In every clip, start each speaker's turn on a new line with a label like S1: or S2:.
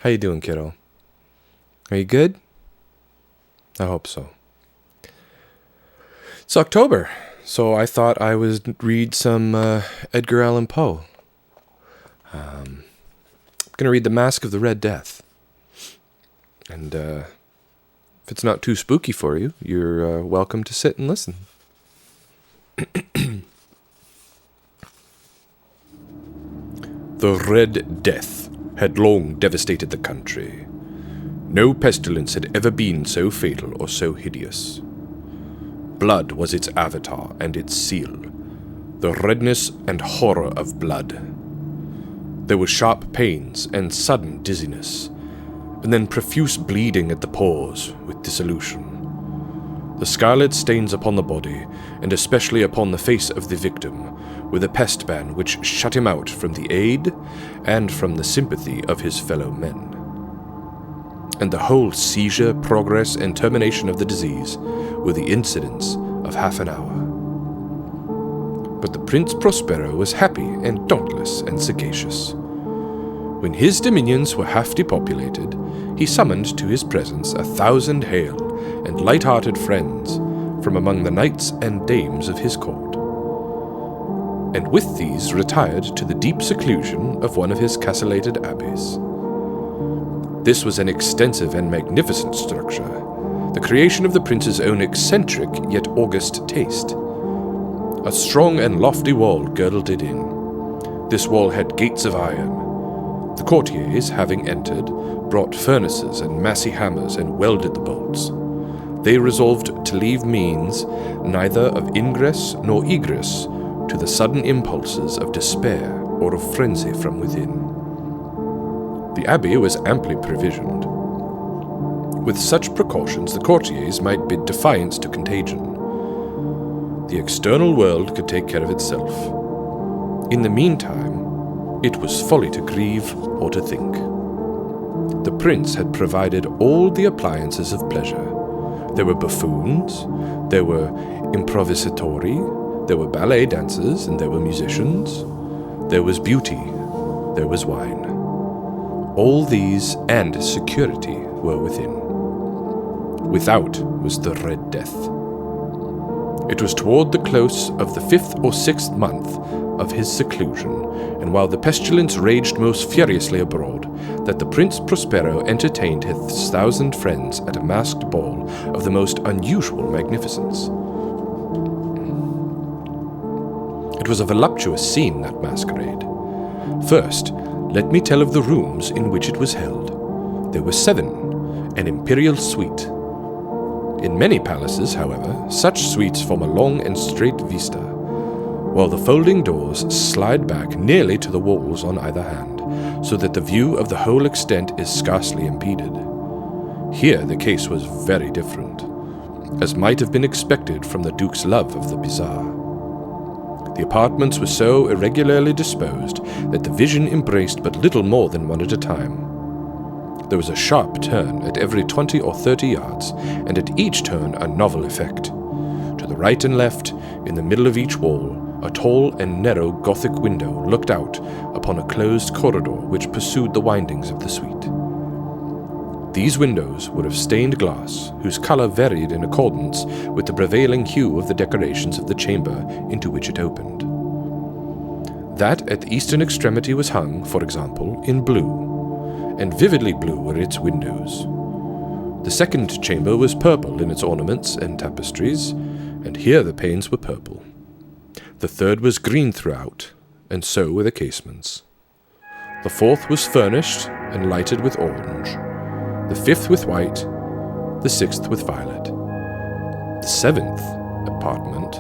S1: How you doing, kiddo? Are you good? I hope so. It's October, so I thought I would read some Edgar Allan Poe. I'm going to read The Masque of the Red Death. And if it's not too spooky for you, you're welcome to sit and listen. The Red Death had long devastated the country. No pestilence had ever been so fatal or so hideous. Blood was its avatar and its seal, the redness and horror of blood. There were sharp pains and sudden dizziness, and then profuse bleeding at the pores with dissolution. The scarlet stains upon the body, and especially upon the face of the victim, were the pest ban which shut him out from the aid and from the sympathy of his fellow men. And the whole seizure, progress, and termination of the disease were the incidents of half an hour. But the Prince Prospero was happy and dauntless and sagacious. When his dominions were half depopulated, he summoned to his presence 1,000 hale and light-hearted friends from among the knights and dames of his court, and with these retired to the deep seclusion of one of his castellated abbeys. This was an extensive and magnificent structure, the creation of the prince's own eccentric yet august taste. A strong and lofty wall girdled it in. This wall had gates of iron. The courtiers, having entered, brought furnaces and massy hammers and welded the bolts. They resolved to leave means neither of ingress nor egress to the sudden impulses of despair or of frenzy from within. The abbey was amply provisioned. With such precautions, the courtiers might bid defiance to contagion. The external world could take care of itself. In the meantime, it was folly to grieve or to think. The prince had provided all the appliances of pleasure. There were buffoons, there were improvisatori, there were ballet dancers, and there were musicians. There was beauty, there was wine. All these and security were within. Without was the Red Death. It was toward the close of the 5th or 6th month of his seclusion, and while the pestilence raged most furiously abroad, that the Prince Prospero entertained his 1,000 friends at a masked ball of the most unusual magnificence. It was a voluptuous scene, that masquerade. First, let me tell of the rooms in which it was held. There were 7, an imperial suite. In many palaces, however, such suites form a long and straight vista, while the folding doors slide back nearly to the walls on either hand, so that the view of the whole extent is scarcely impeded. Here the case was very different, as might have been expected from the Duke's love of the bizarre. The apartments were so irregularly disposed that the vision embraced but little more than one at a time. There was a sharp turn at every 20 or 30 yards, and at each turn a novel effect. To the right and left, in the middle of each wall, a tall and narrow Gothic window looked out upon a closed corridor which pursued the windings of the suite. These windows were of stained glass, whose color varied in accordance with the prevailing hue of the decorations of the chamber into which it opened. That at the eastern extremity was hung, for example, in blue, and vividly blue were its windows. The second chamber was purple in its ornaments and tapestries, and here the panes were purple. The third was green throughout, and so were the casements. The fourth was furnished and lighted with orange, the fifth with white, the sixth with violet. The 7th apartment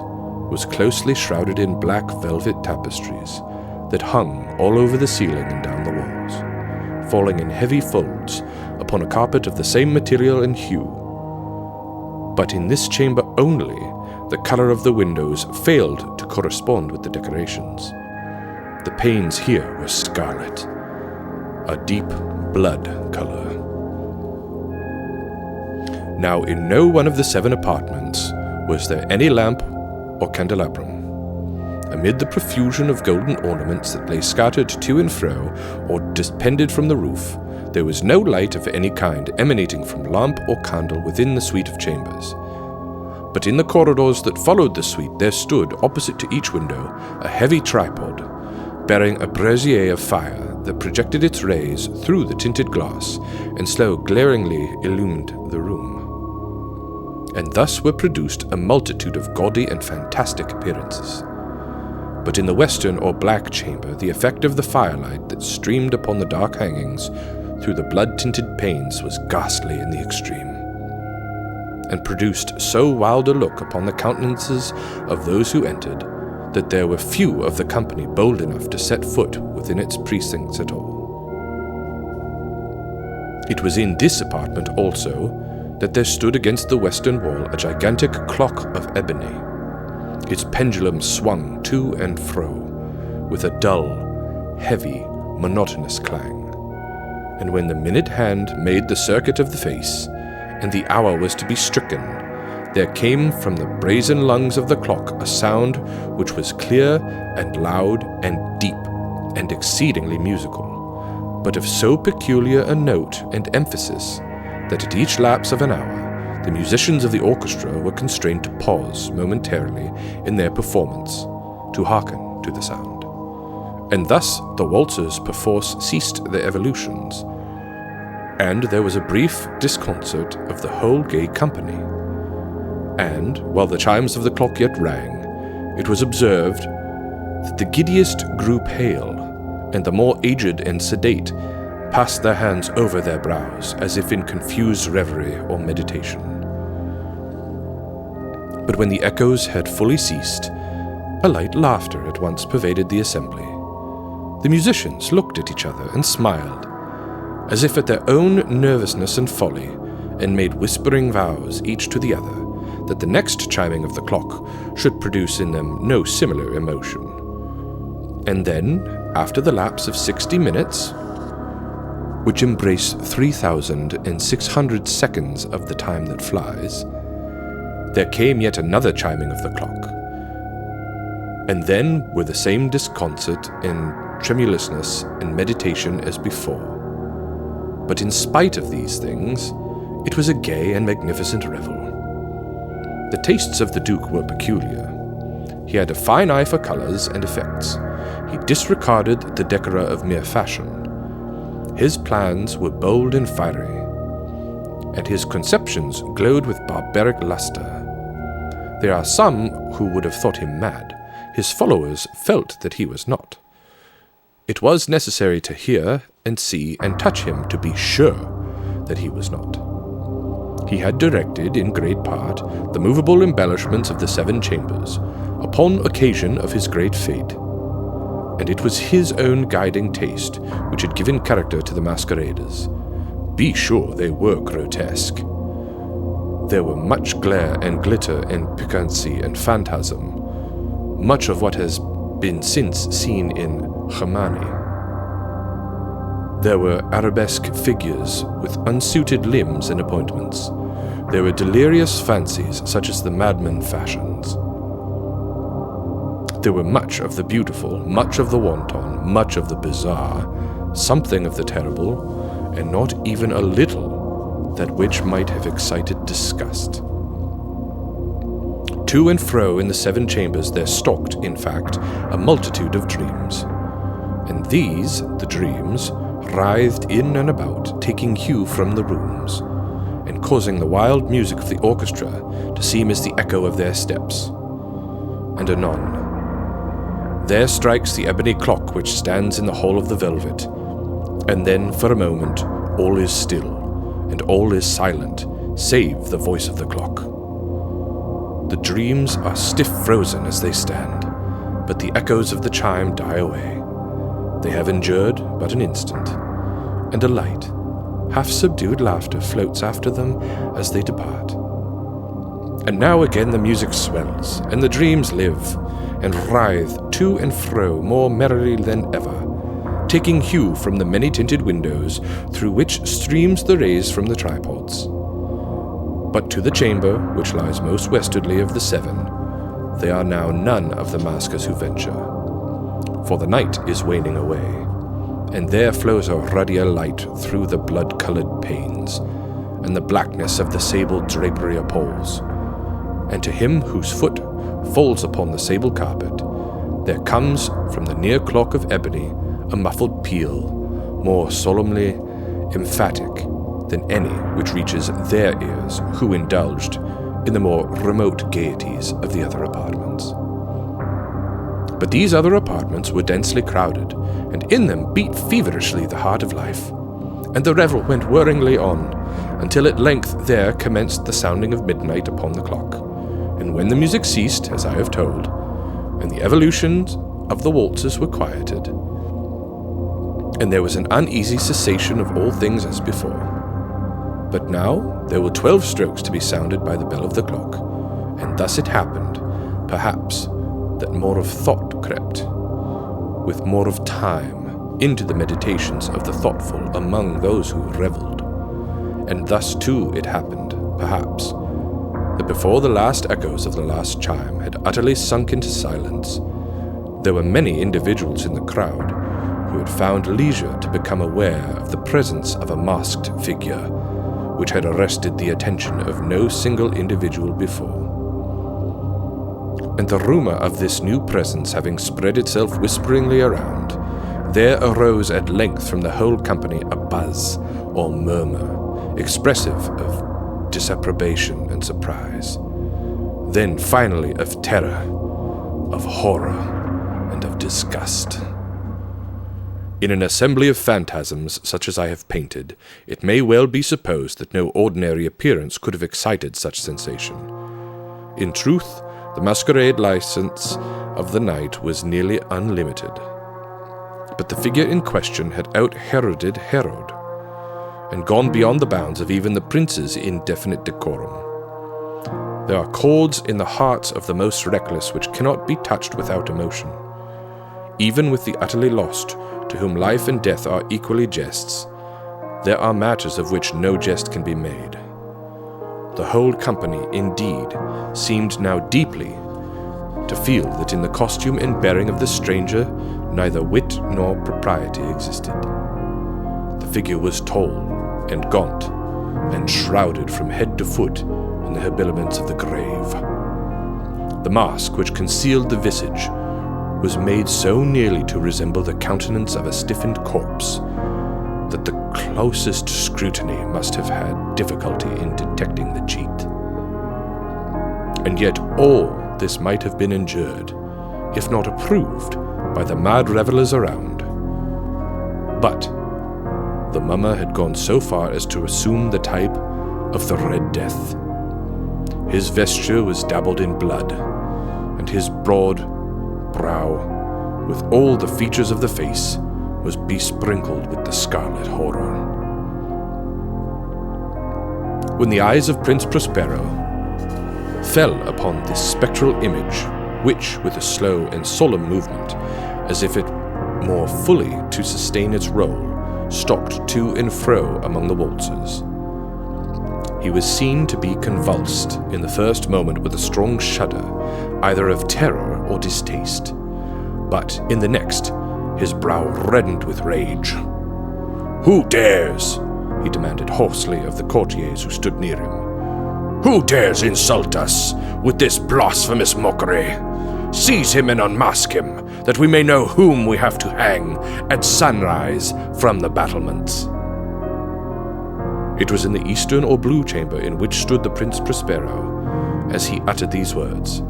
S1: was closely shrouded in black velvet tapestries that hung all over the ceiling and down the walls, falling in heavy folds upon a carpet of the same material and hue. But in this chamber only, the color of the windows failed to correspond with the decorations. The panes here were scarlet, a deep blood color. Now in no one of the 7 apartments was there any lamp or candelabrum. Amid the profusion of golden ornaments that lay scattered to and fro or depended from the roof, There was no light of any kind emanating from lamp or candle within the suite of chambers. But in the corridors that followed the suite there stood, opposite to each window, a heavy tripod, bearing a brazier of fire that projected its rays through the tinted glass and so glaringly illumined the room. And thus were produced a multitude of gaudy and fantastic appearances. But in the western or black chamber the effect of the firelight that streamed upon the dark hangings through the blood-tinted panes was ghastly in the extreme, and produced so wild a look upon the countenances of those who entered, that there were few of the company bold enough to set foot within its precincts at all. It was in this apartment also that there stood against the western wall a gigantic clock of ebony. Its pendulum swung to and fro, with a dull, heavy, monotonous clang. And when the minute hand made the circuit of the face, and the hour was to be stricken, there came from the brazen lungs of the clock a sound which was clear and loud and deep and exceedingly musical, but of so peculiar a note and emphasis that at each lapse of an hour the musicians of the orchestra were constrained to pause momentarily in their performance to hearken to the sound. And thus the waltzers perforce ceased their evolutions, and there was a brief disconcert of the whole gay company. And, while the chimes of the clock yet rang, it was observed that the giddiest grew pale, and the more aged and sedate passed their hands over their brows, as if in confused reverie or meditation. But when the echoes had fully ceased, a light laughter at once pervaded the assembly. The musicians looked at each other and smiled, as if at their own nervousness and folly, and made whispering vows, each to the other, that the next chiming of the clock should produce in them no similar emotion. And then, after the lapse of 60 minutes, which embrace 3,600 seconds of the time that flies, there came yet another chiming of the clock. And then were the same disconcert and tremulousness and meditation as before. But in spite of these things, it was a gay and magnificent revel. The tastes of the Duke were peculiar. He had a fine eye for colours and effects. He disregarded the decora of mere fashion. His plans were bold and fiery, and his conceptions glowed with barbaric lustre. There are some who would have thought him mad. His followers felt that he was not. It was necessary to hear and see and touch him to be sure that he was not. He had directed, in great part, the movable embellishments of the 7 chambers, upon occasion of his great fate, and it was his own guiding taste which had given character to the masquerades. Be sure they were grotesque. There were much glare and glitter and piquancy and phantasm, much of what has been since seen in Hernani. There were arabesque figures with unsuited limbs and appointments. There were delirious fancies such as the madman fashions. There were much of the beautiful, much of the wanton, much of the bizarre, something of the terrible, and not even a little that which might have excited disgust. To and fro in the 7 chambers there stalked, in fact, a multitude of dreams. And these, the dreams, writhed in and about, taking hue from the rooms, and causing the wild music of the orchestra to seem as the echo of their steps. And anon, there strikes the ebony clock which stands in the hall of the velvet, and then for a moment all is still, and all is silent, save the voice of the clock. The dreams are stiff frozen as they stand, but the echoes of the chime die away. They have endured but an instant, and a light, half-subdued laughter floats after them as they depart. And now again the music swells, and the dreams live, and writhe to and fro more merrily than ever, taking hue from the many-tinted windows through which streams the rays from the tripods. But to the chamber, which lies most westwardly of the 7, there are now none of the maskers who venture. For the night is waning away, and there flows a ruddier light through the blood-coloured panes, and the blackness of the sable drapery appalls. And to him whose foot falls upon the sable carpet, there comes from the near clock of ebony a muffled peal, more solemnly emphatic than any which reaches their ears who indulged in the more remote gaieties of the other apartments. But these other apartments were densely crowded, and in them beat feverishly the heart of life, and the revel went whirringly on, until at length there commenced the sounding of midnight upon the clock. And when the music ceased, as I have told, and the evolutions of the waltzes were quieted, and there was an uneasy cessation of all things as before. But now there were 12 strokes to be sounded by the bell of the clock, and thus it happened, perhaps, that more of thought crept, with more of time, into the meditations of the thoughtful among those who revelled. And thus too it happened, perhaps, that before the last echoes of the last chime had utterly sunk into silence, there were many individuals in the crowd who had found leisure to become aware of the presence of a masked figure, which had arrested the attention of no single individual before. And the rumor of this new presence having spread itself whisperingly around, there arose at length from the whole company a buzz or murmur, expressive of disapprobation and surprise, then finally of terror, of horror, and of disgust. In an assembly of phantasms such as I have painted, it may well be supposed that no ordinary appearance could have excited such sensation. In truth, the masquerade license of the night was nearly unlimited. But the figure in question had out-Heroded Herod, and gone beyond the bounds of even the prince's indefinite decorum. There are chords in the hearts of the most reckless which cannot be touched without emotion. Even with the utterly lost, to whom life and death are equally jests, there are matters of which no jest can be made. The whole company, indeed, seemed now deeply to feel that in the costume and bearing of the stranger neither wit nor propriety existed. The figure was tall and gaunt, and shrouded from head to foot in the habiliments of the grave. The mask which concealed the visage was made so nearly to resemble the countenance of a stiffened corpse that the closest scrutiny must have had difficulty in detecting the cheat. And yet all this might have been endured, if not approved, by the mad revellers around. But the mummer had gone so far as to assume the type of the Red Death. His vesture was dabbled in blood, and his broad brow, with all the features of the face, was besprinkled with the scarlet horror. When the eyes of Prince Prospero fell upon this spectral image, which, with a slow and solemn movement, as if it more fully to sustain its role, stopped to and fro among the waltzers, he was seen to be convulsed in the first moment with a strong shudder, either of terror or distaste, but in the next his brow reddened with rage. "Who dares?" he demanded hoarsely of the courtiers who stood near him. "Who dares insult us with this blasphemous mockery? Seize him and unmask him, that we may know whom we have to hang at sunrise from the battlements." It was in the eastern or blue chamber in which stood the Prince Prospero, as he uttered these words.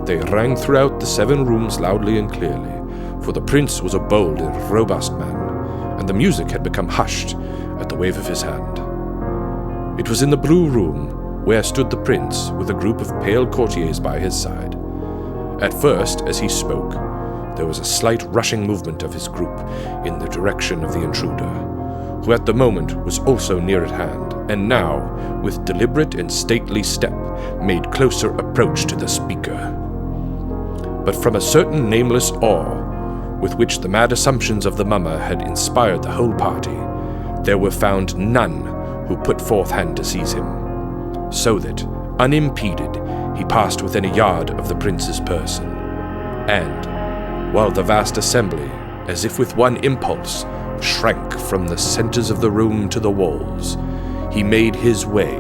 S1: They rang throughout the 7 rooms loudly and clearly, for the prince was a bold and robust man, and the music had become hushed at the wave of his hand. It was in the blue room where stood the prince with a group of pale courtiers by his side. At first, as he spoke, there was a slight rushing movement of his group in the direction of the intruder, who at the moment was also near at hand, and now, with deliberate and stately step, made closer approach to the speaker. But from a certain nameless awe, with which the mad assumptions of the mummer had inspired the whole party, there were found none who put forth hand to seize him, so that, unimpeded, he passed within a yard of the prince's person, and, while the vast assembly, as if with one impulse, shrank from the centers of the room to the walls, he made his way,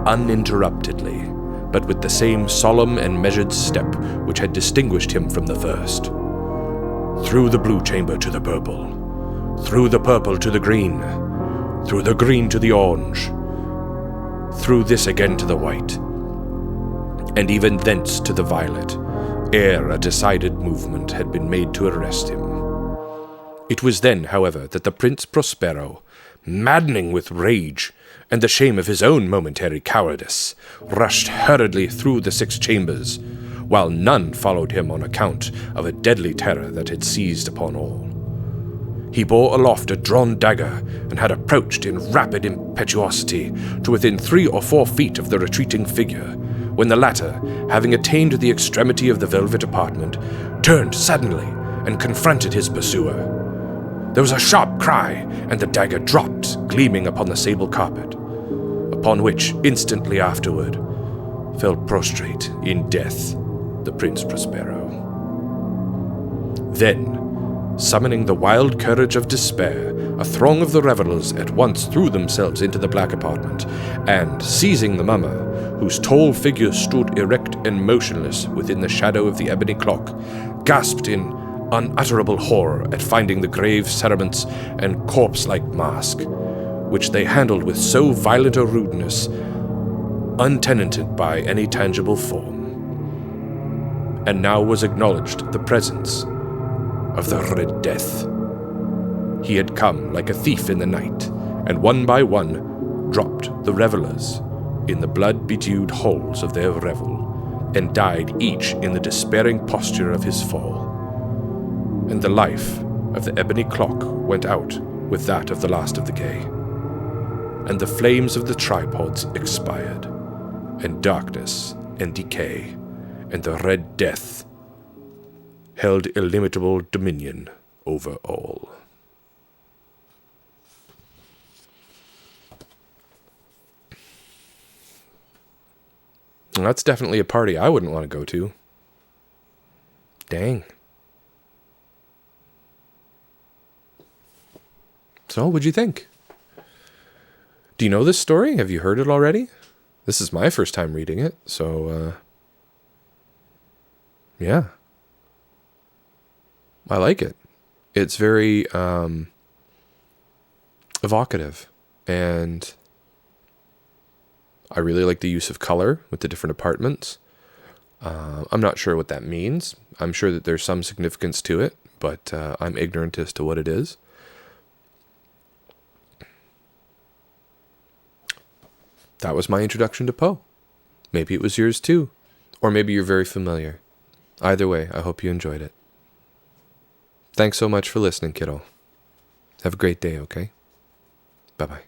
S1: uninterruptedly, but with the same solemn and measured step which had distinguished him from the first. Through the blue chamber to the purple, through the purple to the green, through the green to the orange, through this again to the white, and even thence to the violet, ere a decided movement had been made to arrest him. It was then, however, that the Prince Prospero, maddening with rage and the shame of his own momentary cowardice, rushed hurriedly through the 6 chambers, while none followed him on account of a deadly terror that had seized upon all. He bore aloft a drawn dagger, and had approached in rapid impetuosity to within 3 or 4 feet of the retreating figure, when the latter, having attained the extremity of the velvet apartment, turned suddenly and confronted his pursuer. There was a sharp cry, and the dagger dropped, gleaming upon the sable carpet, upon which, instantly afterward, fell prostrate in death the Prince Prospero. Then, summoning the wild courage of despair, a throng of the revelers at once threw themselves into the black apartment, and, seizing the mummer, whose tall figure stood erect and motionless within the shadow of the ebony clock, gasped in unutterable horror at finding the grave cerements and corpse-like mask, which they handled with so violent a rudeness, untenanted by any tangible form. And now was acknowledged the presence of the Red Death. He had come like a thief in the night, and one by one dropped the revelers in the blood-bedewed holes of their revel, and died each in the despairing posture of his fall. And the life of the ebony clock went out with that of the last of the gay, and the flames of the tripods expired, and darkness and decay and the Red Death held illimitable dominion over all. Well, that's definitely a party I wouldn't want to go to. Dang. So, what'd you think? Do you know this story? Have you heard it already? This is my first time reading it, so, yeah. I like it. It's very evocative, and I really like the use of color with the different apartments. I'm not sure what that means. I'm sure that there's some significance to it, but I'm ignorant as to what it is. That was my introduction to Poe. Maybe it was yours too, or maybe you're very familiar. Either way, I hope you enjoyed it. Thanks so much for listening, kiddo. Have a great day, okay? Bye-bye.